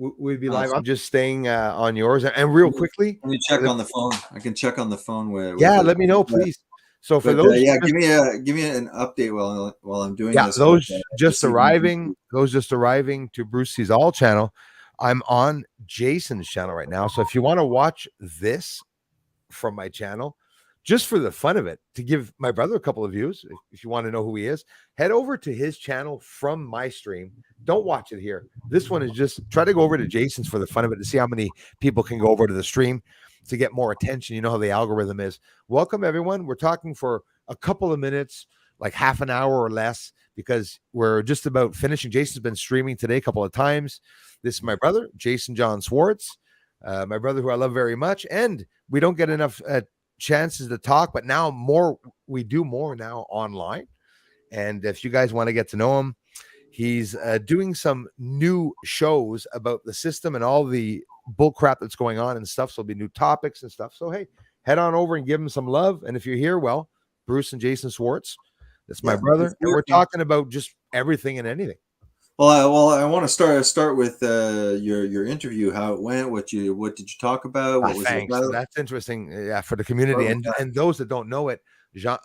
we'd be live. I'm just staying on yours. And real quickly, let me check on the phone. I can check on the phone where. Let me know, please. So for those, give me an update while I'm doing this. Those just arriving to Bruce Sees All channel. I'm on Jason's channel right now. So if you want to watch this from my channel, just for the fun of it, to give my brother a couple of views, if you want to know who he is, head over to his channel from my stream. Don't watch it here. This one is just try to go over to Jason's for the fun of it to see how many people can go over to the stream to get more attention. You know how the algorithm is. Welcome, everyone. We're talking for a couple of minutes, like half an hour or less, because we're just about finishing. Jason's been streaming today a couple of times. This is my brother, Jason John Swartz, my brother who I love very much. And we don't get enough chances to talk, but now we do more now online. And if you guys want to get to know him, he's doing some new shows about the system and all the bull crap that's going on and stuff. So there'll be new topics and stuff. So, hey, head on over and give him some love. And if you're here, well, Bruce and Jason Swartz, that's my brother. And we're talking about just everything and anything. Well, I want to start with your interview, how it went, what did you talk about? What was it about? That's interesting. Yeah, for the community and those that don't know it,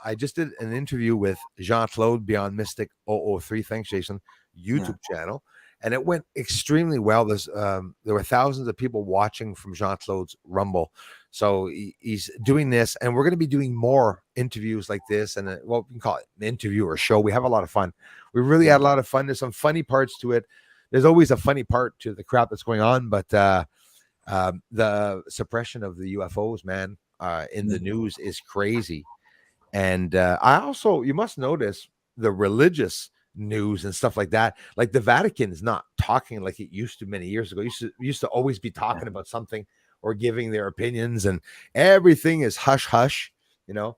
I just did an interview with Jean-Claude Beyond Mystic 003. Thanks, Jason. YouTube channel, and it went extremely well. There were thousands of people watching from Jean-Claude's Rumble. So he's doing this, and we're going to be doing more interviews like this, and we can call it an interview or show. We have a lot of fun. We really had a lot of fun. There's some funny parts to it. There's always a funny part to the crap that's going on, but the suppression of the UFOs, man, in the news is crazy. And you must notice the religious news and stuff like that. Like the Vatican is not talking like it used to many years ago. Used to always be talking about something or giving their opinions, and everything is hush hush, Yeah.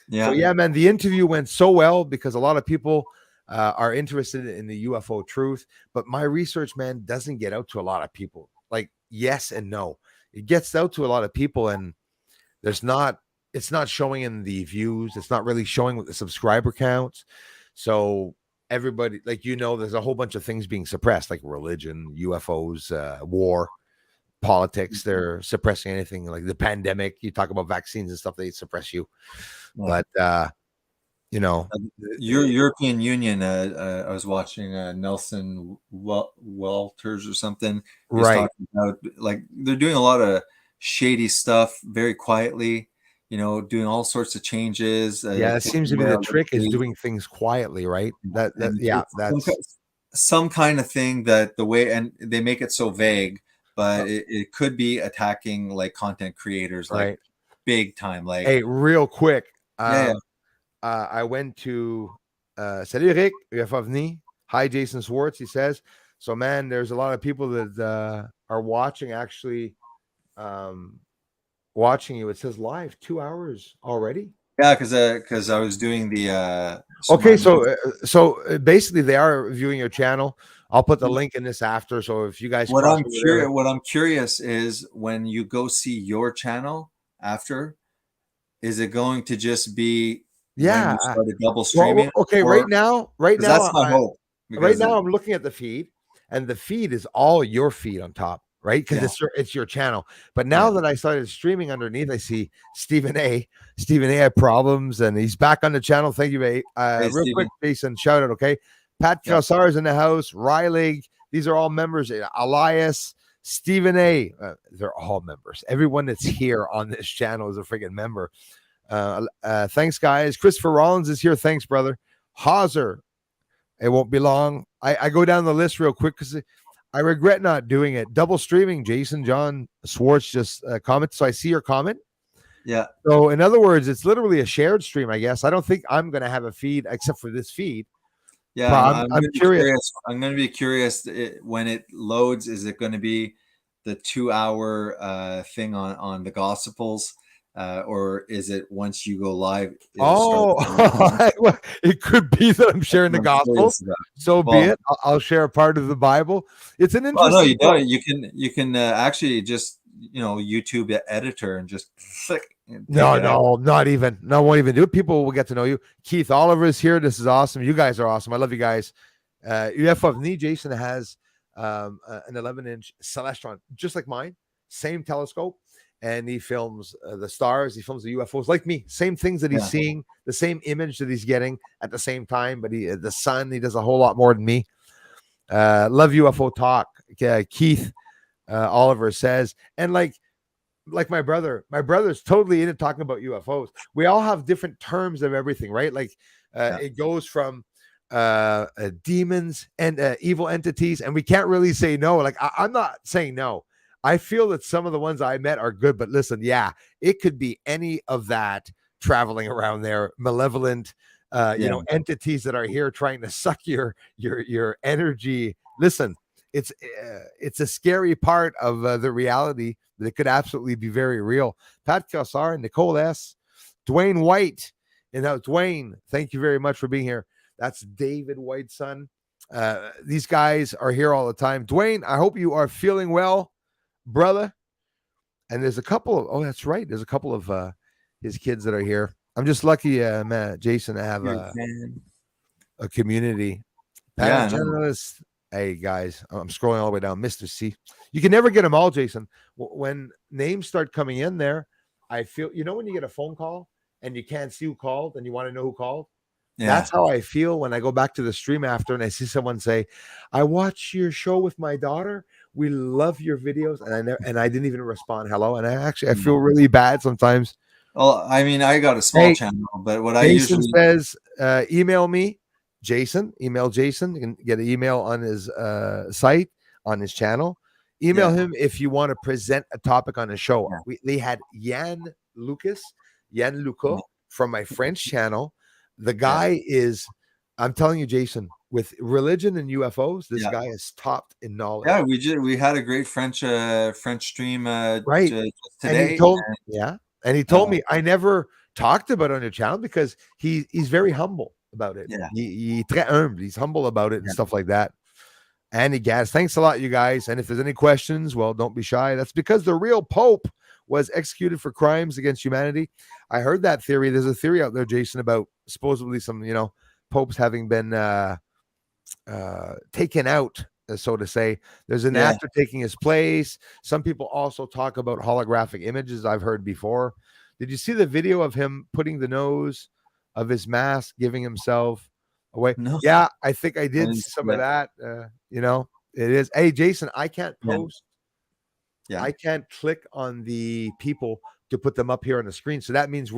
So man, the interview went so well because a lot of people are interested in the UFO truth, but my research, man, doesn't get out to a lot of people. Like yes and no. It gets out to a lot of people, and it's not showing in the views. It's not really showing with the subscriber counts. So everybody, there's a whole bunch of things being suppressed, like religion, UFOs, war, politics. They're suppressing anything like the pandemic. You talk about vaccines and stuff, they suppress you. But European Union, I was watching Nelson Walters or something. He's talking about, like, they're doing a lot of shady stuff very quietly, doing all sorts of changes. It seems to be the trick is doing things quietly, right? That's some kind of thing that the way, and they make it so vague, but it could be attacking like content creators, like big time. Like, hey, real quick, I went to Salut Eric, UFO. Hi, Jason Swartz. He says, so man, there's a lot of people that are watching actually. Watching you, it says live 2 hours already. Yeah, because I was doing the so basically they are viewing your channel. I'll put the link in this after, so if you guys what I'm curious is, when you go see your channel after, is it going to just be when you started double streaming? Right now that's my hope. Right now I'm looking at the feed, and the feed is all your feed on top. Right, because it's your channel. But now that I started streaming underneath, I see Stephen A. Stephen A. had problems, and he's back on the channel. Thank you, mate. Real quick, Jason, shout out, okay? Pat Calsar is in the house. Riley, these are all members. Elias, Stephen A. They're all members. Everyone that's here on this channel is a freaking member. Thanks, guys. Christopher Rollins is here. Thanks, brother. Hauser, it won't be long. I go down the list real quick because I regret not doing it. Double streaming, Jason John Swartz just commented. So I see your comment. Yeah. So in other words, it's literally a shared stream, I guess. I don't think I'm going to have a feed except for this feed. Yeah, I'm curious. I'm going to be curious when it loads. Is it going to be the 2 hour thing on the Gospels? Or is it once you go live? It could be that I'm sharing the gospel. So be it. I'll share a part of the Bible. It's an interesting. Oh, no, you don't. You can actually just YouTube the editor and just click. No, not even. No, won't even do it. People will get to know you. Keith Oliver is here. This is awesome. You guys are awesome. I love you guys. UFO Jason has an 11-inch Celestron, just like mine, same telescope, and he films the stars, he films the UFOs, like me, same things that he's Yeah. seeing, the same image that he's getting at the same time. But the sun, he does a whole lot more than me. Love UFO talk. Keith Oliver says, and like my brother's totally into talking about UFOs. We all have different terms of everything, right? Like it goes from demons and evil entities, and we can't really say no. Like I'm not saying no. I feel that some of the ones I met are good, but listen, yeah, it could be any of that traveling around there, malevolent, entities that are here trying to suck your energy. Listen, it's a scary part of the reality that it could absolutely be very real. Pat Kassar, Nicole S, Dwayne White, and now Dwayne, thank you very much for being here. That's David White's son. These guys are here all the time. Dwayne, I hope you are feeling well, brother. And there's a couple of, oh, that's right. There's a couple of his kids that are here. I'm just lucky, Jason, to have a community. Panel journalist. Hey, guys, I'm scrolling all the way down. Mr. C. You can never get them all, Jason. When names start coming in there, I feel, when you get a phone call and you can't see who called and you want to know who called? Yeah. That's how I feel when I go back to the stream after and I see someone say, I watch your show with my daughter. We love your videos. And I didn't even respond hello. And I feel really bad sometimes. Well, I mean, I got a small channel, but what Jason usually says, email me, Jason. Email Jason. You can get an email on his site, on his channel. Email him if you want to present a topic on the show. Yeah. They had Yann Luca from my French channel. The guy is, I'm telling you, Jason, with religion and UFOs, this guy is topped in knowledge. Yeah, we had a great French stream right today. And he told me I never talked about it on your channel because he's very humble about it. Yeah, he's humble about it and stuff like that. Andy Gas, thanks a lot, you guys. And if there's any questions, well, don't be shy. That's because the real Pope was executed for crimes against humanity. I heard that theory. There's a theory out there, Jason, about supposedly some, popes having been taken out, so to say. There's an actor taking his place. Some people also talk about holographic images I've heard before. Did you see the video of him putting the nose of his mask, giving himself away? No. Yeah, I think I did some of that. It is. Hey, Jason, I can't post. Yeah. I can't click on the people to put them up here on the screen. So that means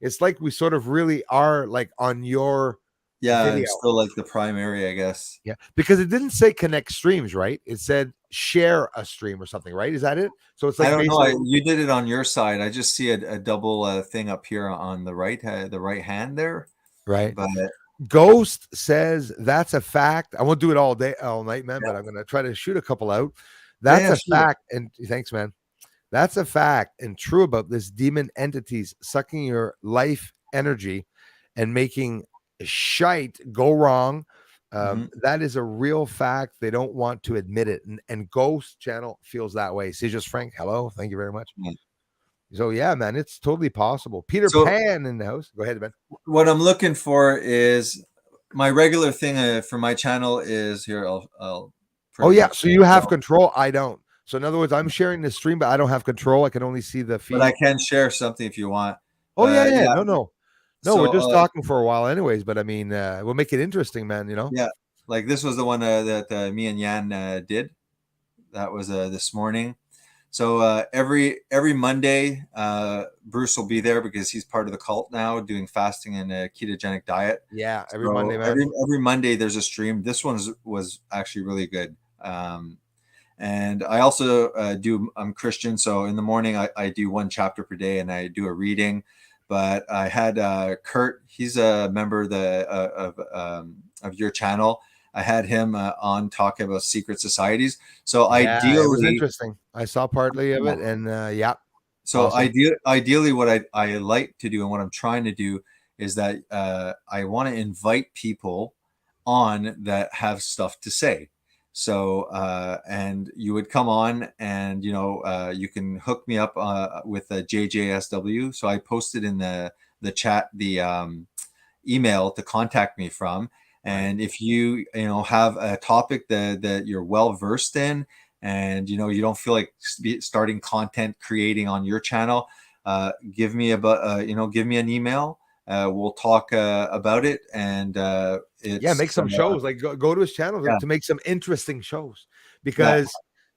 it's like we sort of really are like on your video. It's still like the primary, I guess. Yeah, because it didn't say connect streams, right? It said share a stream or something, right? Is that it? So it's like, I don't know. You did it on your side. I just see a double thing up here on the right hand there. Right. But Ghost says that's a fact. I won't do it all night, man, but I'm going to try to shoot a couple out. That's a fact. And thanks, man. That's a fact and true about this demon entities sucking your life energy and making shite go wrong. That is a real fact. They don't want to admit it. And Ghost Channel feels that way. Seizures Frank, hello. Thank you very much. So, yeah, man, it's totally possible. Peter Pan in the house. Go ahead, man. What I'm looking for is my regular thing for my channel is here. I'll oh, yeah. So you have control. I don't. So in other words, I'm sharing the stream, but I don't have control. I can only see the feed. But I can share something if you want. Oh, yeah. No, so, we're just talking for a while anyways. But I mean, we'll make it interesting, man, Yeah. Like this was the one that me and Yan did. That was this morning. So every Monday, Bruce will be there because he's part of the cult now, doing fasting and a ketogenic diet. Yeah, every Monday, man. Every Monday there's a stream. This one was actually really good. And I also I'm Christian, so in the morning I do one chapter per day and I do a reading. But I had Kurt, he's a member of your channel. I had him on talking about secret societies. So ideally, it was interesting. I saw partly of it, and So awesome. Ideally, what I like to do and what I'm trying to do is that I want to invite people on that have stuff to say. So and you would come on, and you can hook me up with a JJSW. So I posted in the chat the email to contact me from. And if you have a topic that you're well versed in, and you don't feel like starting content creating on your channel, give me give me an email. We'll talk about it, and make some shows. Like go to his channel to make some interesting shows, because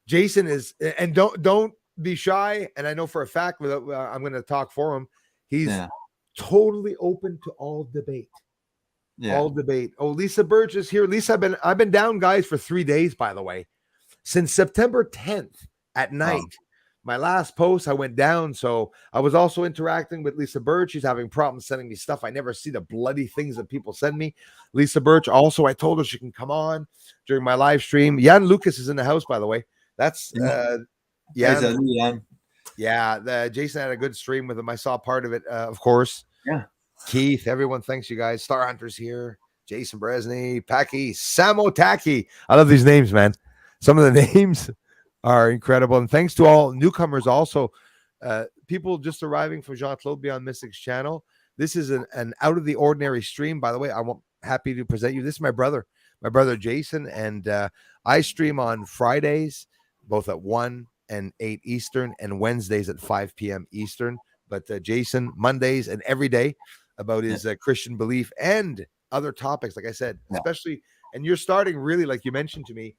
Jason is, and don't be shy. And I know for a fact, I'm going to talk for him. He's totally open to all debate. All debate. Oh, Lisa Birch is here. Lisa, I've been down, guys, for 3 days, by the way, since September 10th at night. Wow. My last post, I went down. So I was also interacting with Lisa Birch. She's having problems sending me stuff. I never see the bloody things that people send me. Lisa Birch, also, I told her she can come on during my live stream. Jan Lucas is in the house, by the way. That's Jan. Yeah, Jason had a good stream with him. I saw part of it, of course. Yeah. Keith, everyone, thanks you guys. Star Hunters here. Jason Bresney, Packy, Samo Taki. I love these names, man. Some of the names are incredible. And thanks to all newcomers also. People just arriving from Jean-Claude Beyond Mystics channel. This is an out of the ordinary stream. By the way, I'm happy to present you. This is my brother Jason. And I stream on Fridays, both at 1 and 8 Eastern, and Wednesdays at 5 p.m. Eastern. But Jason, Mondays and every day, about his Christian belief and other topics, like I said, especially, and you're starting really, like you mentioned to me,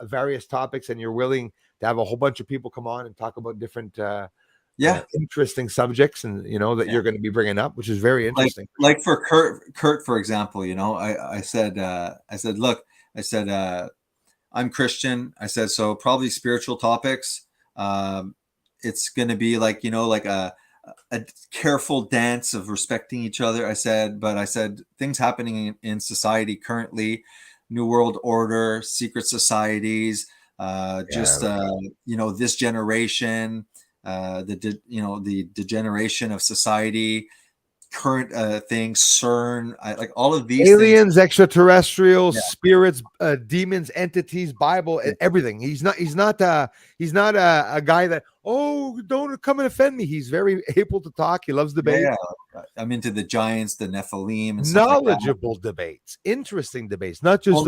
various topics, and you're willing to have a whole bunch of people come on and talk about different interesting subjects, and that you're going to be bringing up, which is very interesting. Like for Kurt, for example, I said, look, I said, I'm Christian. I said, so probably spiritual topics. It's going to be like, like a careful dance of respecting each other. I said things happening in society currently, New World Order, secret societies, this generation, the degeneration of society, current things, CERN, like all of these aliens, things. Extraterrestrials, spirits, demons, entities, Bible, everything. He's not a guy that, don't come and offend me. He's very able to talk. He loves debate. I'm into the giants, the Nephilim, and knowledgeable debates, interesting debates, not just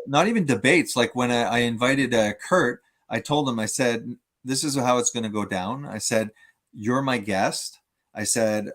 not even debates. Like when I invited Kurt, I told him, I said, this is how it's going to go down. I said, you're my guest. I said,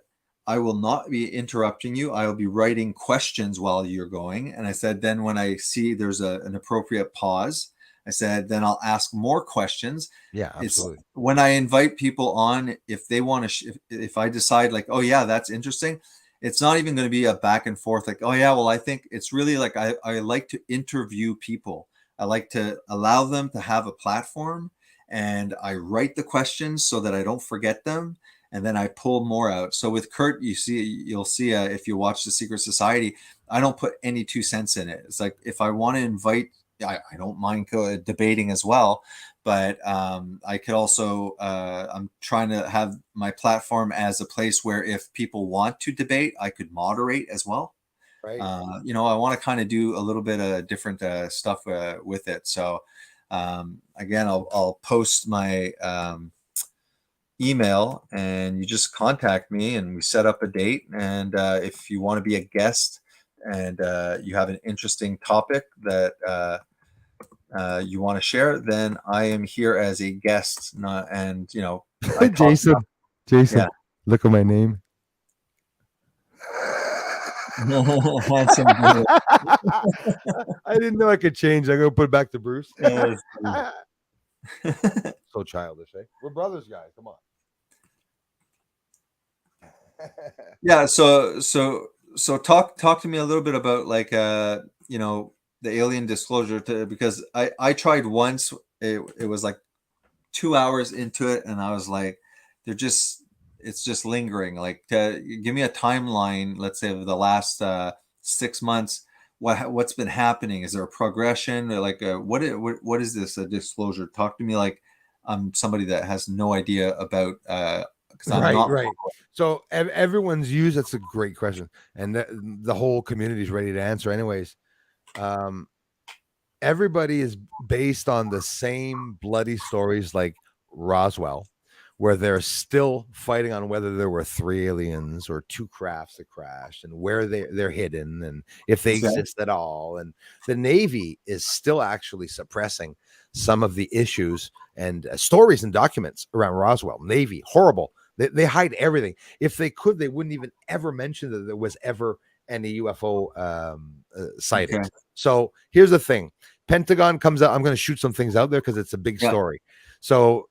I will not be interrupting you. I will be writing questions while you're going. And I said, then when I see there's an appropriate pause, I said, then I'll ask more questions. Yeah, absolutely. When I invite people on, if they want to, if I decide like, oh yeah, that's interesting, it's not even going to be a back and forth. Like, oh yeah, well, I think it's really like, I like to interview people. I like to allow them to have a platform, and I write the questions so that I don't forget them. And then I pull more out. So with Kurt, you'll see if you watch The Secret Society, I don't put any 2 cents in it. It's like, if I want to invite, I don't mind debating as well, but I could also, I'm trying to have my platform as a place where if people want to debate, I could moderate as well. Right. I want to kind of do a little bit of different stuff with it. So again, I'll post my email, and you just contact me and we set up a date. And if you want to be a guest and you have an interesting topic that you want to share, then I am here as a guest. Jason, look at my name. I didn't know I could change. I'm gonna put it back to Bruce. So childish, eh? We're brothers, guys. Come on. Yeah. So talk to me a little bit about like the alien disclosure, because I tried once. It was like 2 hours into it, and I was like, it's just lingering. Like, give me a timeline, let's say, of the last 6 months. What's been happening? Is there a progression? Or like, what is this, a disclosure? Talk to me like I'm somebody that has no idea about. Right. So everyone's used. That's a great question, and the whole community is ready to answer. Anyways, everybody is based on the same bloody stories, like Roswell, where they're still fighting on whether there were 3 aliens or 2 crafts that crashed, and where they're hidden, and if they exist at all. And the Navy is still actually suppressing some of the issues and stories and documents around Roswell. Navy, horrible. They hide everything. If they could, they wouldn't even ever mention that there was ever any UFO sightings. Okay. So here's the thing. Pentagon comes out. I'm going to shoot some things out there because it's a big story. So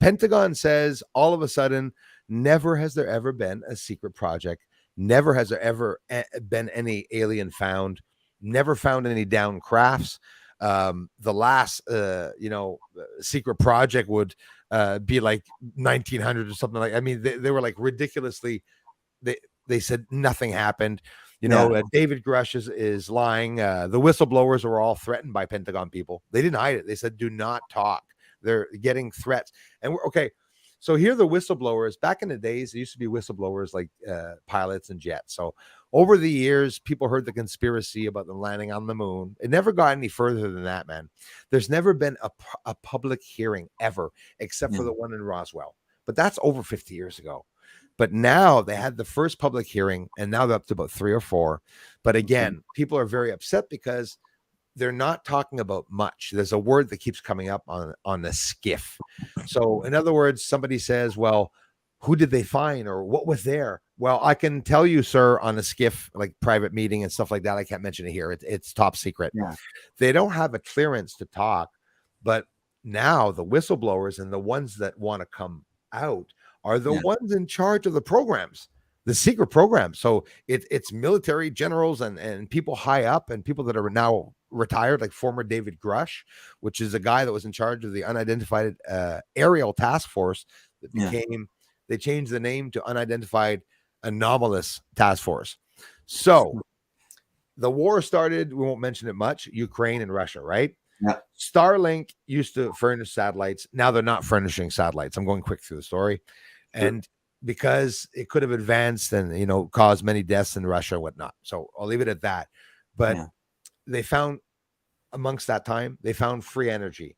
Pentagon says all of a sudden, never has there ever been a secret project. Never has there ever been any alien found. Never found any down crafts. The last, secret project would be like 1900 or something like. I mean, they were like ridiculously. They said nothing happened. David Grush is lying. The whistleblowers were all threatened by Pentagon people. They didn't hide it. They said, do not talk. They're getting threats. And we're okay. So here are the whistleblowers. Back in the days, there used to be whistleblowers like pilots and jets. So over the years, people heard the conspiracy about them landing on the moon. It never got any further than that, man. There's never been a public hearing ever, except for the one in Roswell. But that's over 50 years ago. But now they had the first public hearing, and now they're up to about 3 or 4. But again, people are very upset because they're not talking about much. There's a word that keeps coming up on the skiff. So in other words, somebody says, well, who did they find or what was there? Well, I can tell you, sir, on a skiff, like private meeting and stuff like that. I can't mention it here. It's top secret. Yeah. They don't have a clearance to talk, but now the whistleblowers and the ones that want to come out are the ones in charge of the programs, the secret programs. So it's military generals and people high up and people that are now retired, like former David Grush, which is a guy that was in charge of the unidentified aerial task force that became, they changed the name to unidentified anomalous task force. So the war started, we won't mention it much, Ukraine and Russia, right? Yeah. Starlink used to furnish satellites. Now they're not furnishing satellites. I'm going quick through the story. And because it could have advanced and, caused many deaths in Russia and whatnot. So I'll leave it at that. But they found, amongst that time, they found free energy.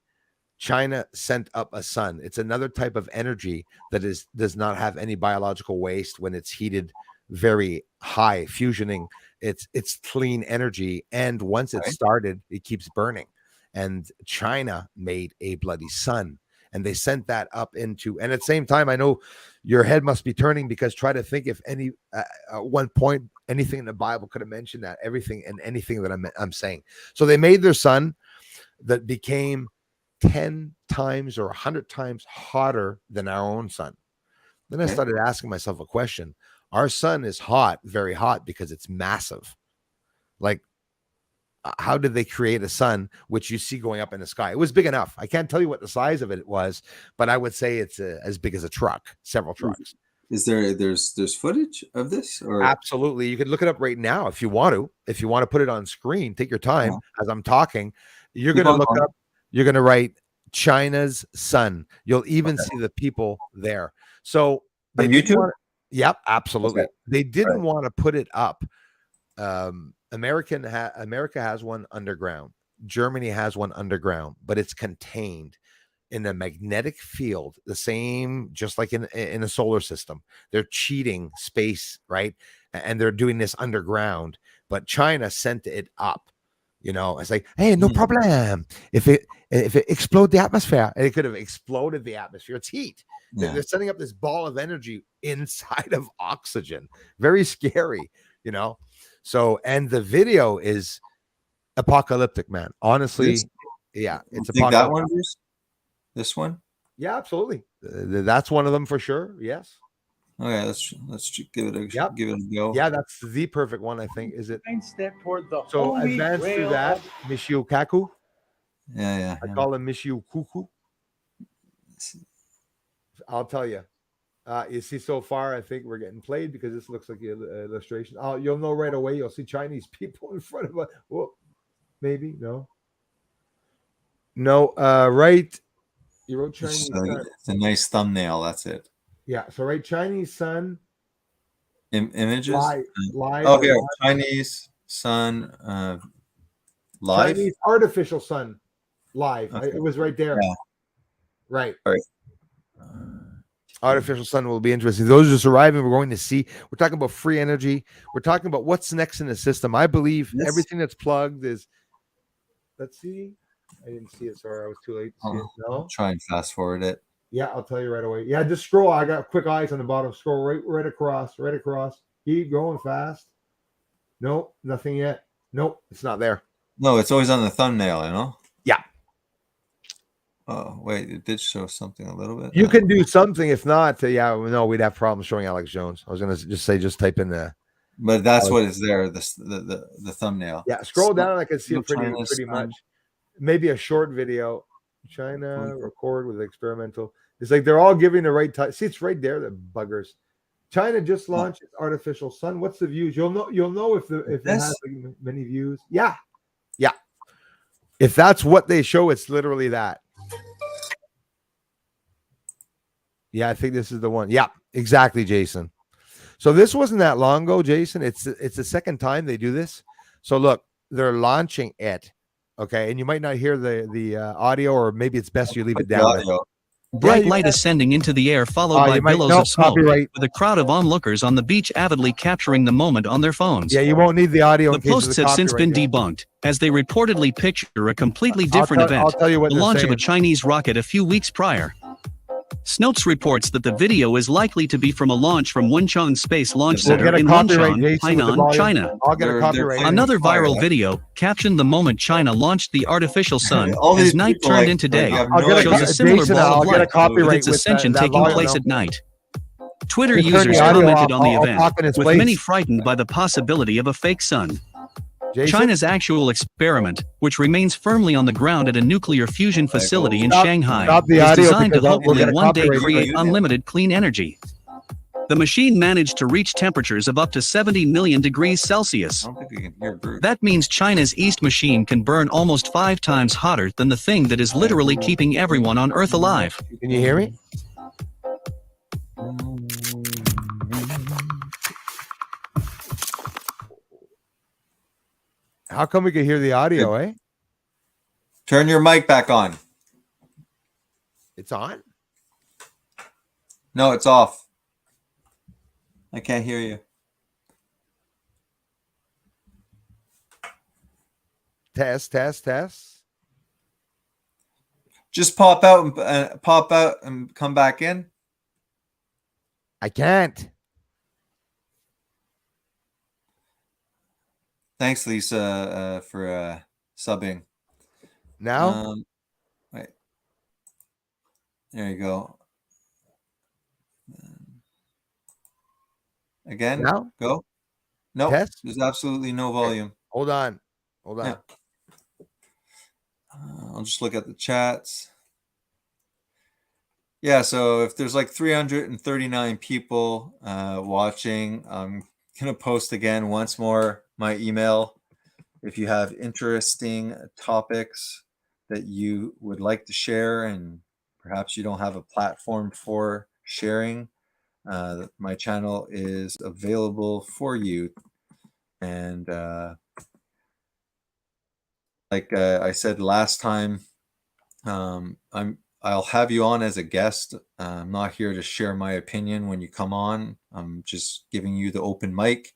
China sent up a sun. It's another type of energy that does not have any biological waste when it's heated very high, fusioning. It's clean energy. And once it started, it keeps burning. And China made a bloody sun. And they sent that up into, and at the same time, I know your head must be turning because try to think if any, at one point, anything in the Bible could have mentioned that, everything and anything that I'm saying. So they made their sun that became 10 times or 100 times hotter than our own sun. Then I started asking myself a question. Our sun is hot, very hot, because it's massive. Like, how did they create a sun which you see going up in the sky? It was big enough. I can't tell you what the size of it was, but I would say it's as big as a truck, several trucks. Is there's footage of this? Or absolutely, you can look it up right now if you want to. If you want to put it on screen, take your time as I'm talking. You're going to look up. You're going to write China's sun. You'll even see the people there. So on YouTube. Yep, absolutely. Okay. They didn't want to put it up. America has one underground. Germany has one underground, but it's contained in a magnetic field, the same, just like in a solar system. They're cheating space, right? And they're doing this underground, but China sent it up. It's like, hey, no problem. If it explode the atmosphere, and it could have exploded the atmosphere. It's heat. Yeah. They're setting up this ball of energy inside of oxygen. Very scary, So, and the video is apocalyptic, man. Honestly, it's apocalyptic. That one, this one? Yeah, absolutely. That's one of them for sure. Yes. Okay, let's give it a go. Yeah, that's the perfect one, I think. Is it? So advance through that, Michio Kaku. Yeah. I call him Michio Kuku. I'll tell you. You see, so far, I think we're getting played because this looks like an illustration. You'll know right away. You'll see Chinese people in front of us. Well, maybe no. Right. You wrote Chinese. It's a nice thumbnail. That's it. Yeah. So right, Chinese sun. Images. Live. Oh, here, Chinese sun. Live. Chinese artificial sun. Live. Okay. It was right there. Yeah. Right. All right. Artificial sun will be interesting. Those just arriving, we're going to see. We're talking about free energy. We're talking about what's next in the system. I believe everything that's plugged is. Let's see. I didn't see it. Sorry, I was too late to see it. No. I'll try and fast forward it. Yeah, I'll tell you right away. Yeah, just scroll. I got quick eyes on the bottom. Scroll right across. Keep going fast. Nope, nothing yet. Nope, it's not there. No, it's always on the thumbnail, you know? Yeah. Oh, wait, it did show something a little bit. You can do something. If not, yeah, no, we'd have problems showing Alex Jones. I was going to just say, just type in the. But that's what is there, the thumbnail. Yeah, scroll down. I can see it pretty much. Maybe a short video. China record with experimental. It's like they're all giving the right time. See, it's right there, the buggers. China just launched its artificial sun. What's the views? You'll know if it has many views. Yeah. If that's what they show, it's literally that. Yeah, I think this is the one. Yeah, exactly, Jason. So this wasn't that long ago, Jason. It's the second time they do this. So look, they're launching it. Okay, and you might not hear the audio, or maybe it's best you leave it down. Bright light ascending into the air, followed by billows of smoke, with a crowd of onlookers on the beach avidly capturing the moment on their phones. Yeah, you won't need the audio. The posts have since been debunked, as they reportedly picture a completely different event, the launch of a Chinese rocket a few weeks prior. Snopes reports that the video is likely to be from a launch from Wenchang Space Launch Center in Wenchang, Hainan, China. Another viral video, captioned the moment China launched the artificial sun, as night turned into day, shows a similar ball of light, with its ascension taking place at night. Twitter users commented on the event, with many frightened by the possibility of a fake sun. China's actual experiment, which remains firmly on the ground at a nuclear fusion facility in Shanghai, is designed to hopefully one day create unlimited clean energy. The machine managed to reach temperatures of up to 70 million degrees Celsius. That means China's East machine can burn almost 5 times hotter than the thing that is literally keeping everyone on Earth alive. Can you hear me? How come we can hear the audio, eh? Turn your mic back on. It's on? No, it's off. I can't hear you. Test. Just pop out and come back in. I can't. Thanks, Lisa, for subbing. Now? Wait. There you go. Again? Now? Go. No, Test? there's absolutely no volume. Hold on. Yeah. I'll just look at the chats. Yeah, so if there's like 339 people watching, I'm going to post again once more my email. If you have interesting topics that you would like to share and perhaps you don't have a platform for sharing, my channel is available for you. And like I said last time, I'll have you on as a guest. I'm not here to share my opinion when you come on. I'm just giving you the open mic,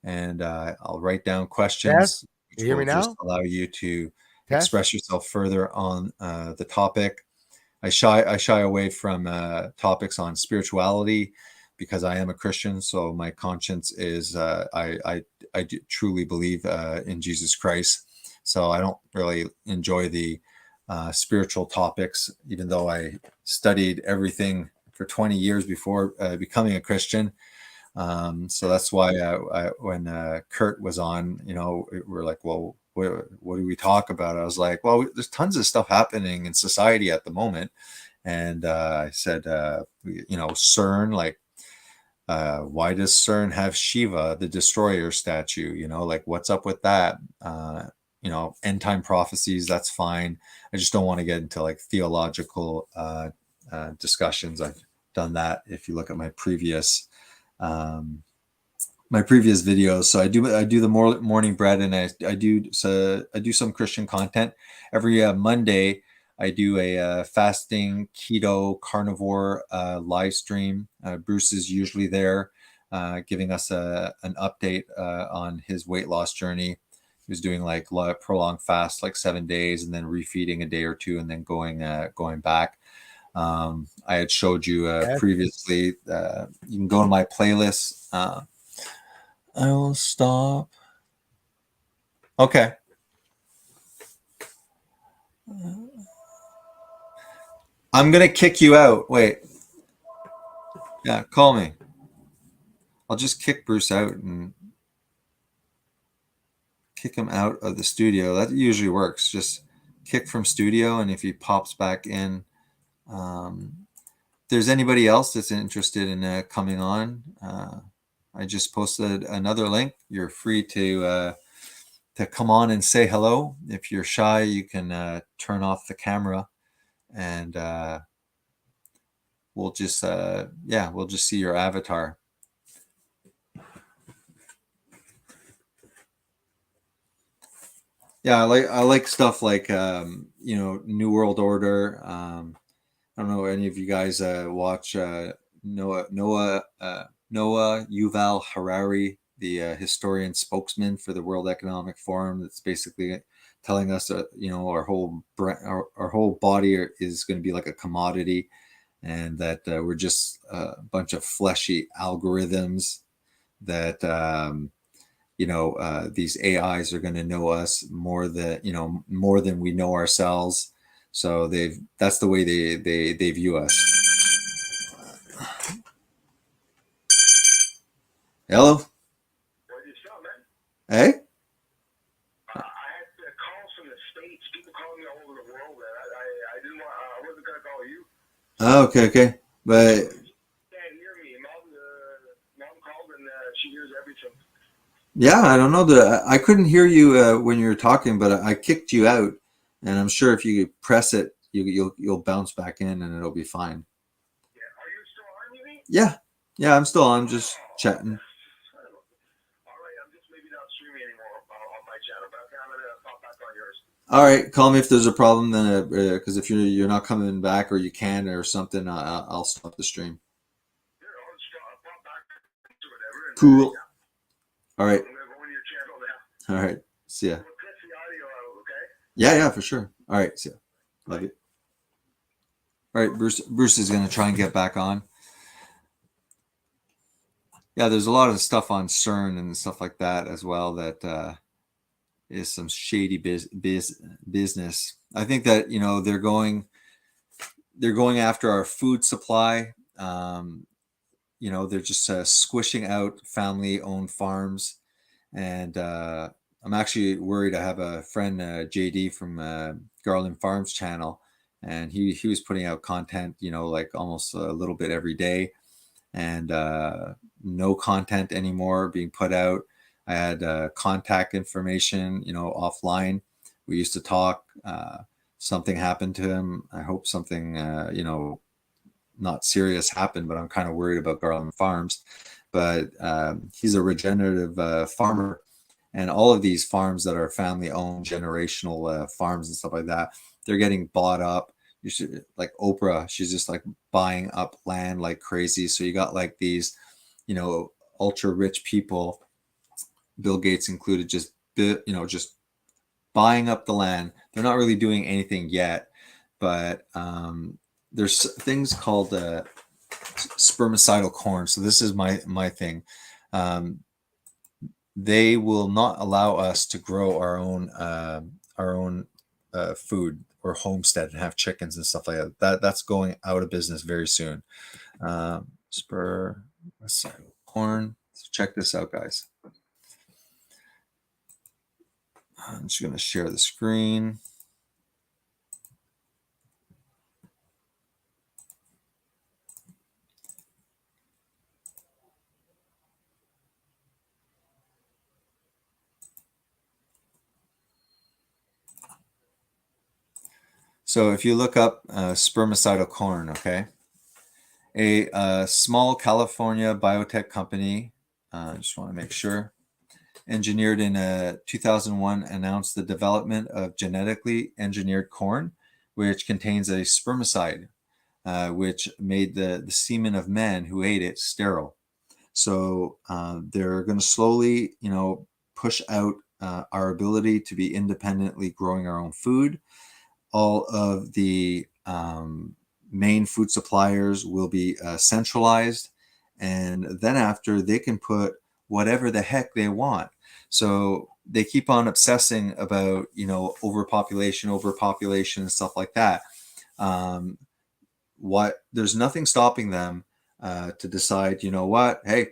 and I'll write down questions. You hear me now? Just allow you to express yourself further on the topic. I shy away from topics on spirituality because I am a Christian. So my conscience is I do truly believe in Jesus Christ. So I don't really enjoy the spiritual topics, even though I studied everything for 20 years before becoming a Christian. So that's why when Kurt was on, we're like, well, what do we talk about? I was like, well, there's tons of stuff happening in society at the moment. And I said, CERN, like, why does CERN have Shiva, the destroyer statue? Like, what's up with that? End time prophecies, that's fine. I just don't want to get into like theological discussions. I've done that if you look at my previous videos. So I do the morning bread, and I do some Christian content every Monday. I do a fasting keto carnivore live stream. Bruce is usually there, giving us an update on his weight loss journey. He was doing like prolonged fast, like 7 days, and then refeeding a day or two, and then going back. I had showed you previously. You can go to my playlist. I will stop. Okay. I'm gonna kick you out. Wait. Yeah, call me. I'll just kick Bruce out and kick him out of the studio. That usually works. Just kick from studio, and if he pops back in, if there's anybody else that's interested in coming on, I just posted another link. You're free to come on and say hello. If you're shy, you can turn off the camera, and we'll just see your avatar. Yeah, I like stuff like New World Order. I don't know any of you guys watch Noah Yuval Harari, the historian spokesman for the World Economic Forum. That's basically telling us our whole body is going to be like a commodity, and that we're just a bunch of fleshy algorithms that these AIs are going to know us more than we know ourselves. So that's the way they view us. Hello. Hey. I had calls from the States, people calling me all over the world, and I didn't want, I wasn't going to call you. Oh, okay. But You can't hear me. Mom called and she hears everything. yeah, I don't know. I couldn't hear you when you were talking, but I kicked you out, and I'm sure if you press it, you'll bounce back in, and it'll be fine. Yeah. Are you still on, you mean? Yeah, I'm still on, just chatting. All right, I'm just maybe not streaming anymore on my channel, but I'm going to pop back on yours. All right, call me if there's a problem. Then, because if you're not coming back or you can or something, I'll stop the stream. Yeah, I'll pop back to whatever. Cool. All right. I'm going to go into your channel now. All right. See ya. We'll test the audio out, okay? Yeah, for sure. All right. See ya. Love you. All right, Bruce is going to try and get back on. Yeah, there's a lot of stuff on CERN and stuff like that as well that is some shady business. I think that they're going after our food supply. They're just squishing out family-owned farms, and I'm actually worried. I have a friend, JD from Garland Farms channel, and he was putting out content, like almost a little bit every day, and no content anymore being put out. I had contact information, offline. We used to talk. Something happened to him. I hope something, not serious happened, but I'm kind of worried about Garland Farms. But he's a regenerative farmer, and all of these farms that are family-owned, generational farms and stuff like that, they're getting bought up. You should, like Oprah, she's just like buying up land like crazy. So you got like these, ultra rich people, Bill Gates included, just buying up the land. They're not really doing anything yet, but there's things called spermicidal corn. So this is my thing. They will not allow us to grow our own food or homestead and have chickens and stuff like that. That's going out of business very soon. Spermicidal corn. So check this out, guys. I'm just going to share the screen. So if you look up spermicidal corn, okay, a small California biotech company, I just want to make sure, engineered in 2001, announced the development of genetically engineered corn, which contains a spermicide, which made the semen of men who ate it sterile. So they're going to slowly, push out our ability to be independently growing our own food. All of the main food suppliers will be centralized, and then after, they can put whatever the heck they want. So they keep on obsessing about, overpopulation, and stuff like that. There's nothing stopping them to decide, hey,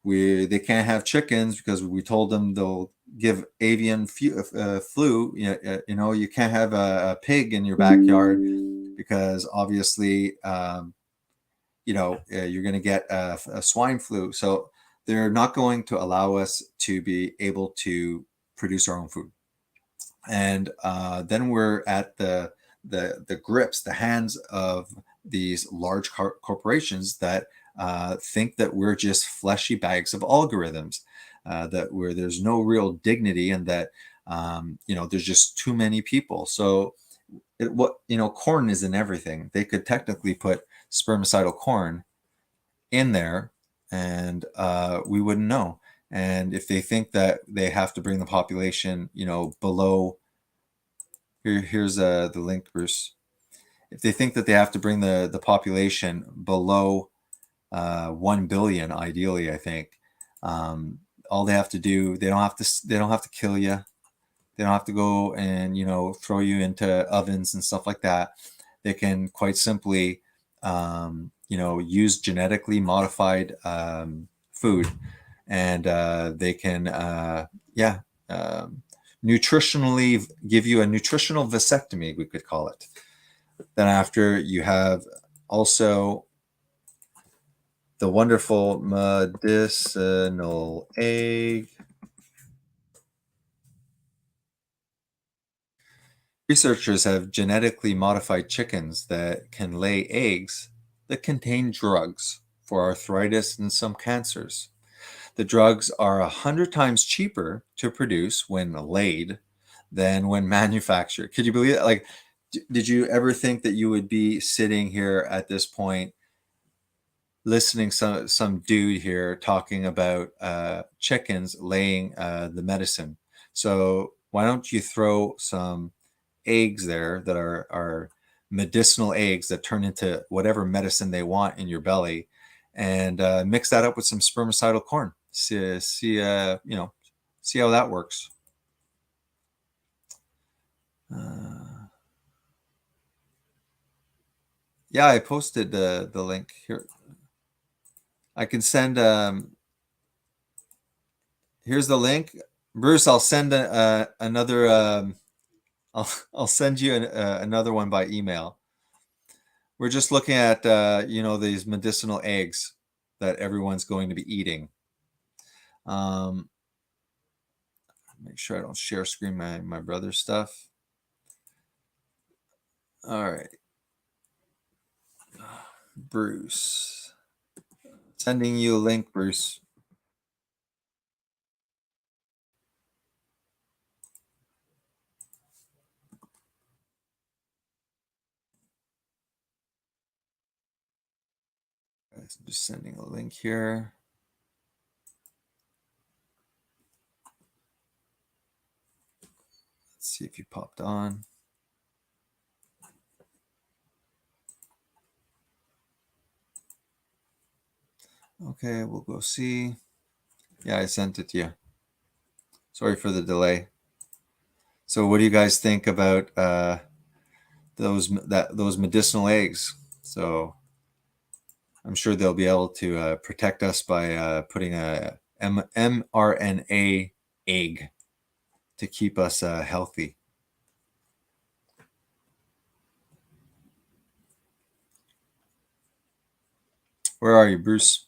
they can't have chickens because we told them they'll give avian flu. You can't have a pig in your backyard because obviously, you're going to get a swine flu. So they're not going to allow us to be able to produce our own food. And then we're at the grips, the hands of these large corporations that think that we're just fleshy bags of algorithms, where there's no real dignity, and that there's just too many people. So corn is in everything. They could technically put spermicidal corn in there, and we wouldn't know. And if they think that they have to bring the population, below, here's the link, Bruce. If they think that they have to bring the population below 1 billion, ideally, I think, all they have to do, they don't have to kill you. They don't have to go and, throw you into ovens and stuff like that. They can quite simply, use genetically modified food, and they can, nutritionally give you a nutritional vasectomy, we could call it. Then after, you have also the wonderful medicinal egg. Researchers have genetically modified chickens that can lay eggs that contain drugs for arthritis and some cancers. The drugs are 100 times cheaper to produce when laid than when manufactured. Could you believe it? Like, did you ever think that you would be sitting here at this point listening some dude here talking about chickens laying the medicine? So why don't you throw some eggs there that are medicinal eggs that turn into whatever medicine they want in your belly, and mix that up with some spermicidal corn. See how that works. Yeah, I posted the link here. I can send. Here's the link, Bruce. I'll send another. I'll send you another one by email. We're just looking at these medicinal eggs that everyone's going to be eating. Make sure I don't share screen my brother's stuff. All right. Bruce. Sending you a link, Bruce. I'm just sending a link here. Let's see if you popped on. Okay, we'll go see. Yeah, I sent it to you. Sorry for the delay. So what do you guys think about those medicinal eggs? So I'm sure they'll be able to protect us by putting a mRNA egg to keep us healthy. Where are you, Bruce?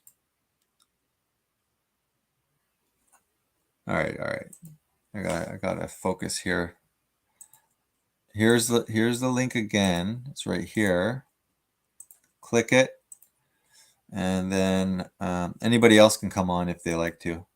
All right. I gotta focus here. Here's the link again. It's right here. Click it, and then anybody else can come on if they like to.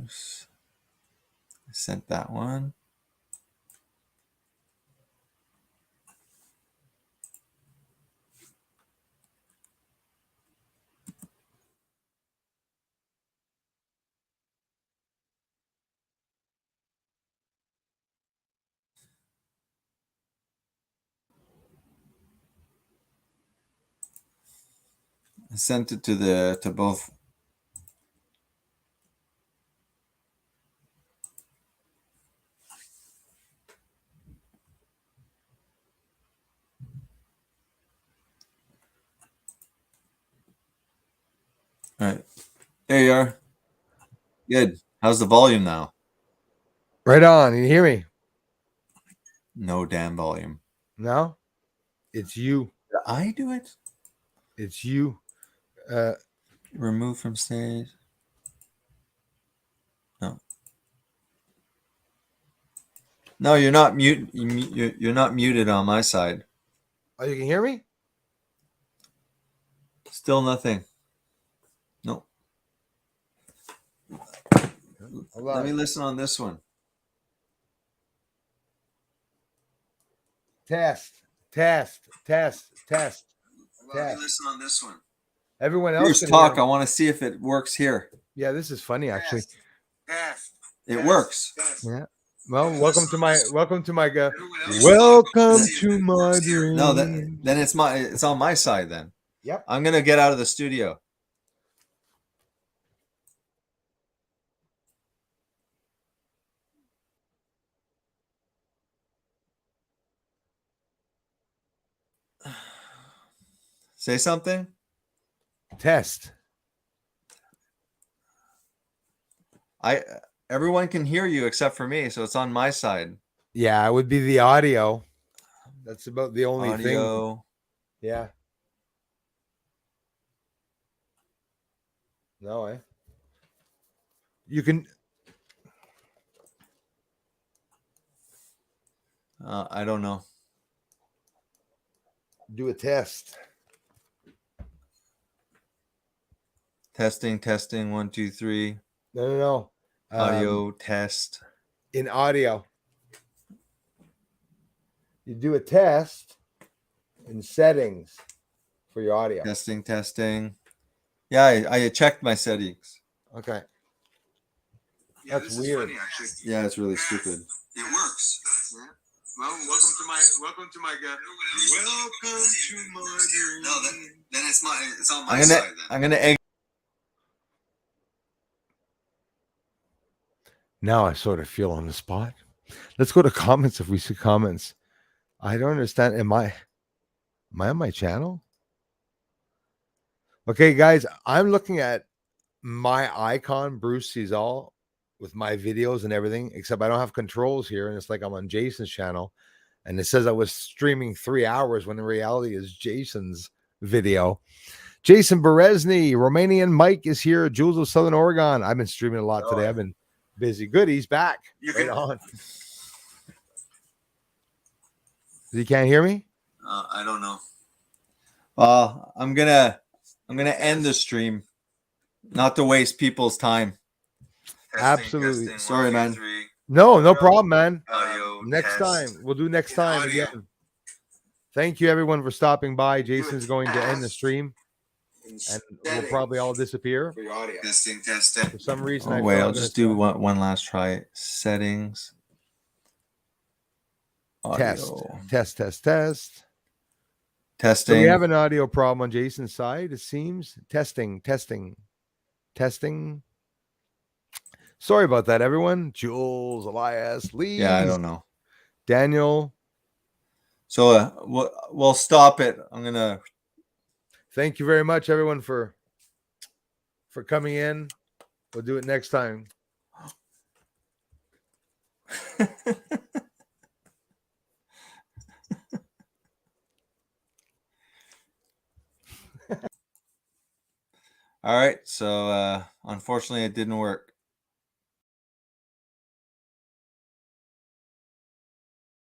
Oops. I sent that one. I sent it to both. All right. There you are. Good. How's the volume now? Right on. You hear me? No damn volume. No? It's you. Did I do it? It's you. Remove from stage. No. No, you're not mute. You're not muted on my side. Oh, you can hear me? Still nothing. No. Let me listen on this one. Test. Let me listen on this one. Everyone else First talk. I want to see if it works here. Yeah, this is funny actually. It works. Yeah. Well, welcome to my dream. No, then it's on my side then. Yep. I'm gonna get out of the studio. Say something. Test. Everyone can hear you except for me, so it's on my side. Yeah, it would be the audio. That's about the only Audio. thing. Yeah. No, you can. I don't know. Do a test. Testing. 1, 2, 3. No. Audio test. In audio, you do a test in settings for your audio. Testing. Yeah, I checked my settings. Okay. Yeah, that's weird. Funny, yeah, it's really stupid. It works. Yeah. Well, welcome to my welcome to my dream. No, then it's on my side. Then I'm gonna egg. Now I sort of feel on the spot. Let's go to comments if we see comments. I don't understand. Am I on my channel? Okay, guys, I'm looking at my icon, Bruce sees all, with my videos and everything, except I don't have controls here, and it's like I'm on Jason's channel, and it says I was streaming 3 hours when in reality is Jason's video. Jason Berezny, Romanian Mike is here. Jules of Southern Oregon. I've been streaming a lot today. I've been busy. Good, he's back. Right on. You can't hear me? I don't know. Well, I'm gonna end the stream, not to waste people's time. Absolutely. Sorry, man. No problem, man. Audio next test. time. We'll do next time again. Thank you, everyone, for stopping by. Jason's going to end the stream, and we'll probably all disappear. Testing. For some reason, I'll just do one last try. Settings. Audio. Test. Testing. So we have an audio problem on Jason's side, it seems. Testing. Sorry about that, everyone. Jules, Elias, Lee. Yeah, I don't know. Daniel. So we'll stop it. I'm gonna. Thank you very much, everyone, for coming in. We'll do it next time. All right. So unfortunately, it didn't work.